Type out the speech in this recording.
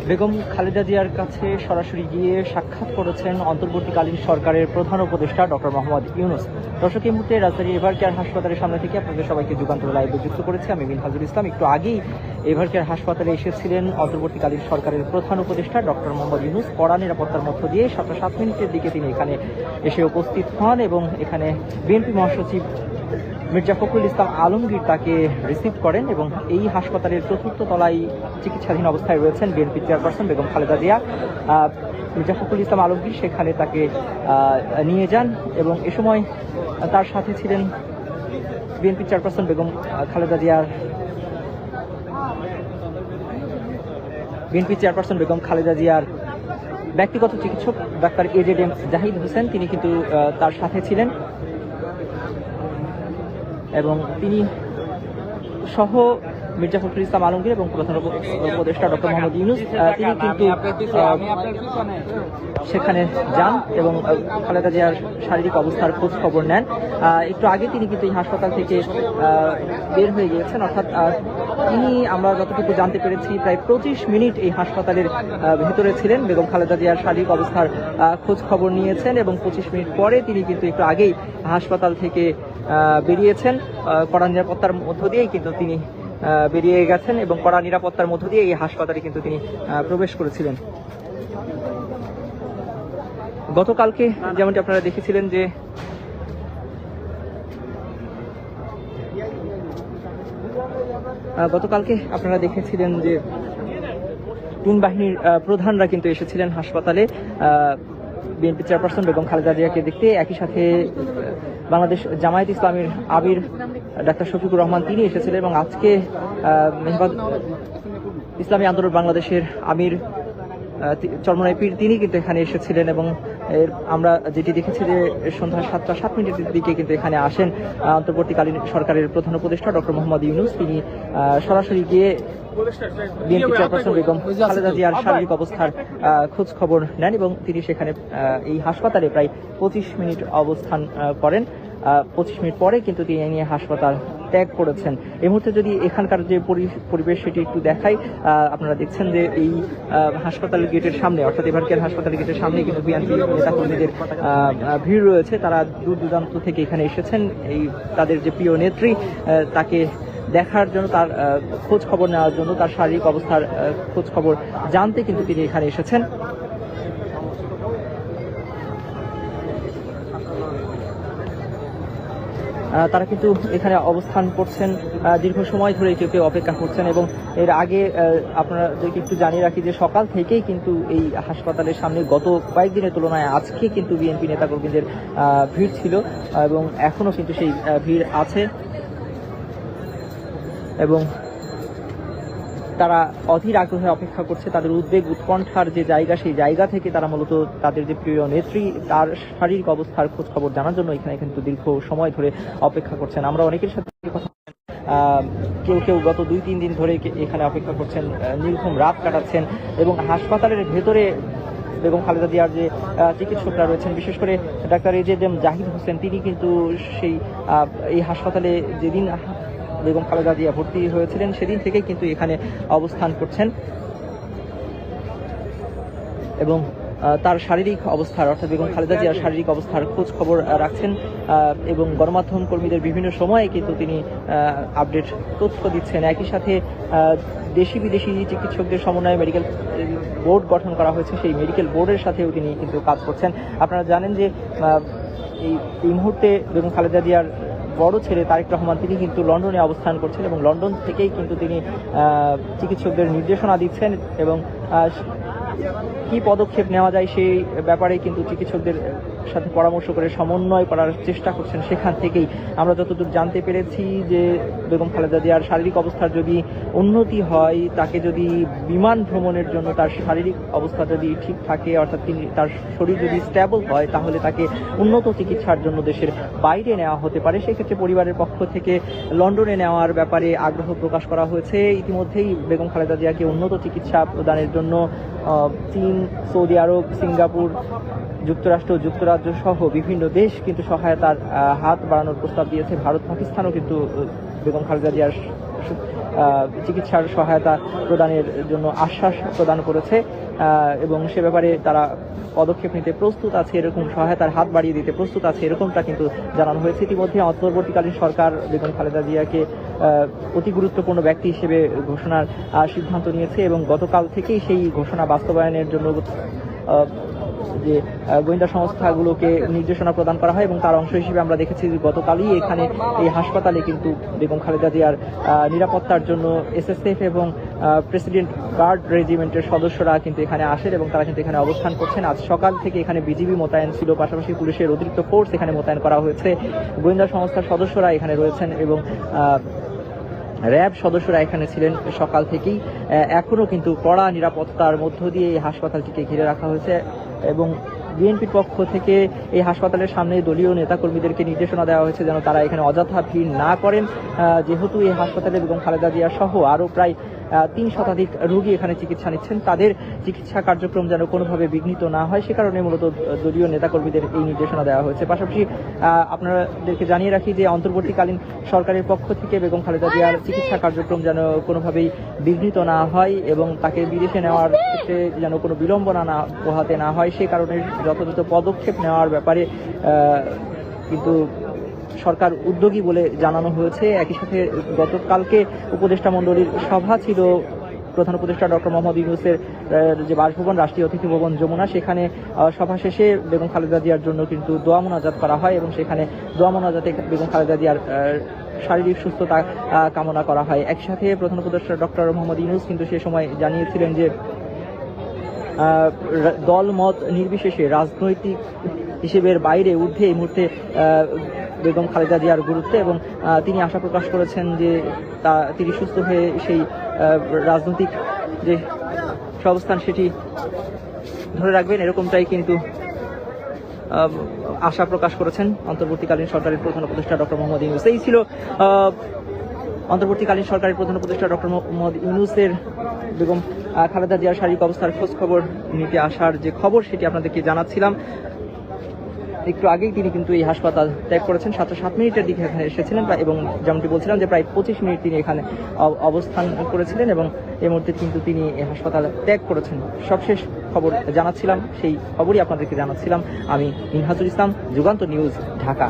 বেগম খালেদা জিয়ার কাছে সরাসরি গিয়ে সাক্ষাৎ করেছেন অন্তর্বর্তীকালীন সরকারের প্রধান উপদেষ্টা ডক্টর মোহাম্মদ ইউনূস। দর্শক, এই মুহূর্তে রাজধানীর এভারকেয়ার হাসপাতালের সামনে থেকে আপনাদের সবাইকে যুগান্তর লাইভে যুক্ত করেছি আমি মিনহাজুল ইসলাম। একটু আগেই এভারকেয়ার হাসপাতালে এসেছিলেন অন্তর্বর্তীকালীন সরকারের প্রধান উপদেষ্টা ডক্টর মোহাম্মদ ইউনূস। কড়া নিরাপত্তার মধ্য দিয়ে 7:07 মিনিটের দিকে তিনি এখানে এসে উপস্থিত হন এবং এখানে বিএনপি মহাসচিব মির্জা ফখরুল ইসলাম আলমগীর তাকে রিসিভ করেন এবং এই হাসপাতালের চতুর্থ তলায় চিকিৎসাধীন অবস্থায় রয়েছেন বিএনপি চেয়ারপারসন বেগম খালেদা জিয়া। মির্জা ফখরুল ইসলাম আলমগীর সেখানে তাকে নিয়ে যান এবং এ সময় তার সাথে ছিলেন বিএনপি চেয়ারপারসন বেগম খালেদা জিয়ার ব্যক্তিগত চিকিৎসক ডাক্তার AZM জাহিদ হোসেন, তিনি কিন্তু তার সাথে ছিলেন এবং তিনি সহ মির্জা ফখরুল ইসলাম আলমগীর এবং প্রধান উপদেষ্টা ডক্টর মোহাম্মদ ইউনূস তিনি কিন্তু সেখানে যান এবং খালেদা জিয়ার শারীরিক অবস্থার খোঁজ খবর নেন। একটু আগে তিনি কিন্তু এই হাসপাতাল থেকে বের হয়ে গিয়েছেন, অর্থাৎ তিনি, আমরা যতটুকু জানতে পেরেছি, প্রায় 25 মিনিট এই হাসপাতালের ভেতরে ছিলেন, বেগম খালেদা জিয়ার শারীরিক অবস্থার খোঁজ খবর নিয়েছেন এবং 25 মিনিট পরে তিনি কিন্তু একটু আগেই হাসপাতাল থেকে বেরিয়েছেন। কড়া নিরাপত্তার মধ্য দিয়েই কিন্তু তিনি বেরিয়ে গেছেন এবং কড়া নিরাপত্তার মধ্য দিয়ে এই হাসপাতালে কিন্তু তিনি প্রবেশ করেছিলেন। গতকালকে যেমনটি আপনারা দেখেছিলেন যে তিন বাহিনীর প্রধানরা কিন্তু এসেছিলেন হাসপাতালে বিএনপি চেয়ারপারসন বেগম খালেদা জিয়াকে দেখতে। একই সাথে বাংলাদেশ জামায়াত ইসলামীর আমির ডাক্তার শফিকুর রহমান তিনি এসেছিলেন এবং আজকে ইসলামী আন্দোলন বাংলাদেশের আমির চরমনাই পীর তিনি কিন্তু এখানে এসেছিলেন এবং আমরা যেটি দেখেছি যে সন্ধ্যা 7:07 মিনিটের দিকে কিন্তু এখানে আসেন অন্তর্বর্তীকালীন সরকারের প্রধান উপদেষ্টা ডক্টর মোহাম্মদ ইউনূস। তিনি সরাসরি গিয়ে বিএনপি চেয়ারপারসন বেগম খালেদা জিয়ার শারীরিক অবস্থার খোঁজ খবর নেন এবং তিনি সেখানে এই হাসপাতালে প্রায় 25 মিনিট অবস্থান করেন। 25 মিনিট পরে কিন্তু তিনি হাসপাতাল ত্যাগ করেছেন। এই মুহূর্তে যদি এখানকার যে পরিবেশ সেটি একটু দেখাই, আপনারা দেখছেন যে এই হাসপাতালের গেটের সামনে, অর্থাৎ এভারকেয়ার হাসপাতালের গেটের সামনে কিন্তু বিএনপি নেতাকর্মীদের ভিড় রয়েছে। তারা দূর দূরান্ত থেকে এখানে এসেছেন এই তাদের যে প্রিয় নেত্রী তাকে দেখার জন্য, তার খোঁজ খবর নেওয়ার জন্য, তার শারীরিক অবস্থার খোঁজ খবর জানতে কিন্তু তিনি এখানে এসেছেন। তারা কিন্তু এখানে অবস্থান করছেন দীর্ঘ সময় ধরে, কেউ কেউ অপেক্ষা করছেন এবং এর আগে আপনাদেরকে একটু জানিয়ে রাখি যে সকাল থেকেই কিন্তু এই হাসপাতালের সামনে গত কয়েকদিনের তুলনায় আজকে কিন্তু বিএনপি নেতাকর্মীদের ভিড় ছিল এবং এখনো কিন্তু সেই ভিড় আছে এবং তারা অধীর আগ্রহে অপেক্ষা করছে। তাদের উদ্বেগ উৎকণ্ঠার যে জায়গা, সেই জায়গা থেকে তারা মূলত তাদের যে প্রিয় নেত্রী তার শারীরিক অবস্থার খোঁজ খবর জানার জন্য এখানে কিন্তু দীর্ঘ সময় ধরে অপেক্ষা করছেন। আমরা অনেকের সাথে কথা, কেউ কেউ গত 2-3 দিন ধরে এখানে অপেক্ষা করছেন, নির্ঘুম রাত কাটাচ্ছেন এবং হাসপাতালের ভেতরে বেগম খালেদা জিয়ার যে চিকিৎসকরা রয়েছেন, বিশেষ করে ডাক্তার AZM জাহিদ হোসেন, তিনি কিন্তু এই হাসপাতালে যেদিন বেগম খালেদা জিয়া ভর্তি হয়েছিলেন সেদিন থেকেই কিন্তু এখানে অবস্থান করছেন এবং তার শারীরিক অবস্থার, অর্থাৎ বেগম খালেদা জিয়ার শারীরিক অবস্থার খোঁজ খবর রাখছেন এবং গণমাধ্যম কর্মীদের বিভিন্ন সময়ে কিন্তু তিনি আপডেট তথ্য দিচ্ছেন। একই সাথে দেশি বিদেশি চিকিৎসকদের সমন্বয়ে মেডিকেল বোর্ড গঠন করা হয়েছে, সেই মেডিকেল বোর্ডের সাথেও তিনি কিন্তু কাজ করছেন। আপনারা জানেন যে এই মুহূর্তে বেগম খালেদা জিয়ার বড় ছেলে তারেক রহমান তিনি কিন্তু লন্ডনে অবস্থান করছেন এবং লন্ডন থেকেই কিন্তু তিনি চিকিৎসকদের নির্দেশনা দিচ্ছেন এবং কি পদক্ষেপ নেওয়া যায় সেই ব্যাপারে কিন্তু চিকিৎসকদের সাথে পরামর্শ করে সমন্বয় করার চেষ্টা করছেন। সেখান থেকেই আমরা যতদূর জানতে পেরেছি যে বেগম খালেদা জিয়ার শারীরিক অবস্থার যদি উন্নতি হয়, তাকে যদি বিমান ভ্রমণের জন্য তার শারীরিক অবস্থা যদি ঠিক থাকে, অর্থাৎ তার শরীর যদি স্টেবল হয়, তাহলে তাকে উন্নত চিকিৎসার জন্য দেশের বাইরে নেওয়া হতে পারে। সেক্ষেত্রে পরিবারের পক্ষ থেকে লন্ডনে নেওয়ার ব্যাপারে আগ্রহ প্রকাশ করা হয়েছে। ইতিমধ্যেই বেগম খালেদা জিয়াকে উন্নত চিকিৎসা প্রদানের জন্য চীন, সৌদি আরব, সিঙ্গাপুর, যুক্তরাষ্ট্র, যুক্তরাজ্য সহ বিভিন্ন দেশ কিন্তু সহায়তার হাত বাড়ানোর প্রস্তাব দিয়েছে। ভারত, পাকিস্তানও কিন্তু বেগম খালেদা জিয়ার চিকিৎসার সহায়তা প্রদানের জন্য আশ্বাস প্রদান করেছে এবং সে ব্যাপারে তারা পদক্ষেপ নিতে প্রস্তুত আছে, এরকম সহায়তার হাত বাড়িয়ে দিতে প্রস্তুত আছে, এরকমটা কিন্তু জানানো হয়েছে। ইতিমধ্যে অন্তর্বর্তীকালীন সরকার বেগম খালেদা জিয়াকে অতি গুরুত্বপূর্ণ ব্যক্তি হিসেবে ঘোষণার সিদ্ধান্ত নিয়েছে এবং গতকাল থেকেই সেই ঘোষণা বাস্তবায়নের জন্য যে গোয়েন্দা সংস্থাগুলোকে নির্দেশনা প্রদান করা হয় এবং তার অংশ হিসেবে আমরা দেখেছি যে গতকালই এখানে এই হাসপাতালে কিন্তু বেগম খালেদা জিয়ার নিরাপত্তার জন্য এসএসএফ এবং প্রেসিডেন্ট গার্ড রেজিমেন্টের সদস্যরা কিন্তু এখানে আসেন এবং তারা কিন্তু এখানে অবস্থান করছেন। আজ সকাল থেকে এখানে বিজিবি মোতায়েন ছিল, পাশাপাশি পুলিশের অতিরিক্ত ফোর্স এখানে মোতায়েন করা হয়েছে, গোয়েন্দা সংস্থার সদস্যরা এখানে রয়েছেন এবং র্যাব সদস্যরা এখানে ছিলেন সকাল থেকেই। এখনো কিন্তু কড়া নিরাপত্তার মধ্য দিয়ে এই হাসপাতালটিকে ঘিরে রাখা হয়েছে এবং বিএনপির পক্ষ থেকে এই হাসপাতালের সামনে দলীয় নেতাকর্মীদেরকে নির্দেশনা দেওয়া হয়েছে যেন তারা এখানে অযথা ভিড় না করেন, যেহেতু এই হাসপাতালে বেগম খালেদা জিয়া সহ আরও প্রায় 3 শতাধিক রোগী এখানে চিকিৎসা নিচ্ছেন, তাদের চিকিৎসা কার্যক্রম যেন কোনোভাবে বিঘ্নিত না হয় সে কারণে মূলত দলীয় নেতাকর্মীদের এই নির্দেশনা দেওয়া হয়েছে। পাশাপাশি আপনাদেরকে জানিয়ে রাখি যে অন্তর্বর্তীকালীন সরকারের পক্ষ থেকে বেগম খালেদা জিয়ার চিকিৎসা কার্যক্রম যেন কোনোভাবেই বিঘ্নিত না হয় এবং তাকে বিদেশে নেওয়ার ক্ষেত্রে যেন কোনো বিলম্বনা না পোহাতে না হয় সে কারণে যথাযথ পদক্ষেপ নেওয়ার ব্যাপারে কিন্তু সরকার উদ্যোগী বলে জানানো হয়েছে। একই সাথে গতকালকে উপদেষ্টা মণ্ডলীর সভা ছিল প্রধান উপদেষ্টা ডক্টর মোহাম্মদ ইউনূসের যে বাসভবন রাষ্ট্রীয় অতিথি ভবন যমুনা, সেখানে সভা শেষে বেগম খালেদা জিয়ার জন্য কিন্তু দোয়া মোনাজাত করা হয় এবং সেখানে দোয়া মোনাজাতে বেগম খালেদা জিয়ার শারীরিক সুস্থতা কামনা করা হয়। একসাথে প্রধান উপদেষ্টা ডক্টর মোহাম্মদ ইউনূস কিন্তু সে সময় জানিয়েছিলেন যে দল মত নির্বিশেষে রাজনৈতিক হিসেবের বাইরে ঊর্ধ্বে এই মুহূর্তে বেগম খালেদা জিয়ার গুরুত্ব এবং তিনি আশা প্রকাশ করেছেন যে তিনি সুস্থ হয়ে সেই রাজনৈতিক যে অবস্থান সেটি ধরে রাখবেন, এরকমটাই কিন্তু আশা প্রকাশ করেছেন অন্তর্বর্তীকালীন সরকারের প্রধান উপদেষ্টা ডক্টর মোহাম্মদ ইউনূস। এই ছিল অন্তর্বর্তীকালীন সরকারের প্রধান উপদেষ্টা ডক্টর মোহাম্মদ ইউনূসের বেগম খালেদা জিয়ার শারীরিক অবস্থার খোঁজ খবর নিতে আসার যে খবর সেটি আপনাদেরকে জানাচ্ছিলাম। একটু আগেই তিনি কিন্তু এই হাসপাতাল ত্যাগ করেছেন, 7:07 মিনিটের দিকে এখানে এসেছিলেন এবং যেমনটি বলছিলাম যে প্রায় 25 মিনিট তিনি এখানে অবস্থান করেছিলেন এবং এই মুহূর্তে কিন্তু তিনি এই হাসপাতাল ত্যাগ করেছেন। সবশেষ খবর জানাচ্ছিলাম, সেই খবরই আপনাদেরকে জানাচ্ছিলাম আমি মিনহাজুল ইসলাম, যুগান্তর নিউজ, ঢাকা।